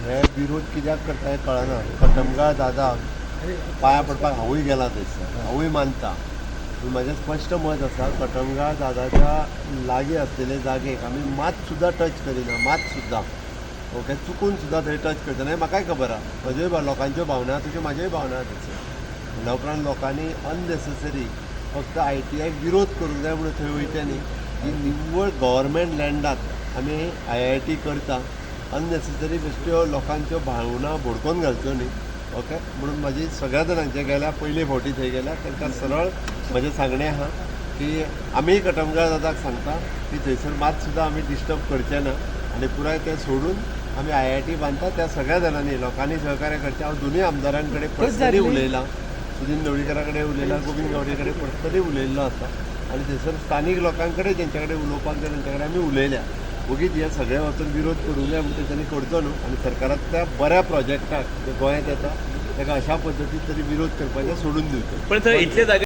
हे विरोध कित्याक करता हें कळना. कटमगाळ दादा पांया पडपाक हांवूय गेला थंयसर, हांवूय मानता. पूण म्हजें स्पश्ट मत आसा, कटमगाळ दादाच्या लागीं आसलेले जागेक आमी मात सुद्दां टच करिना, मात सुद्दां. ओके, चुकून सुद्दां थंय टच करतना हें म्हाकाय खबर आहा. म्हज्योय लोकांच्यो भावना तश्यो म्हाज्योय भावना आहा थंयसर. म्हणल्या उपरांत लोकांनी अननेसेसरी फक्त ITIक विरोध करूंक जाय म्हणून थंय वयता न्ही. ही निव्वळ गव्हर्मेंट लँडात आमी IIT करता, अननेसेसरी बेश्ट्यो लोकांच्यो भावना भोडकोन घालच्यो न्ही. ओके, म्हणून म्हाजी सगळ्या जाणांचे गेल्या पयले फावटी थंय गेल्या तांकां सरळ म्हजें सांगणें आहा की आमी कटमगाळ दादाक सांगता की थंयसर मात सुद्दां आमी डिस्टर्ब करचे ना आनी पुराय तें सोडून आमी IIT बांदता. त्या सगळ्या जाणांनी लोकांनी सहकार्य करचें. हांव दोनूय आमदारां कडेन पर्सनली उलयलां, सुदीन ढवळीकारा कडेन उलयलां, गोविंद गावडे कडेन पर्सनली उलयल्लो आसा. आनी थंयसर स्थानीक लोकां कडेन जेंचे कडेन उलोवपाक जाय तेंचे कडेन आमी उलयल्या. ओगीच हे सगळे वचून विरोध करूंक जाय म्हणून तेंच्यांनी करचो न्हू. आनी सरकाराक त्या बऱ्या प्रोजेक्टाक जे गोंयांत येता ताका अशा पद्दतीन तरी विरोध करपाचें सोडून दिवचें. पण थंय इतले जागे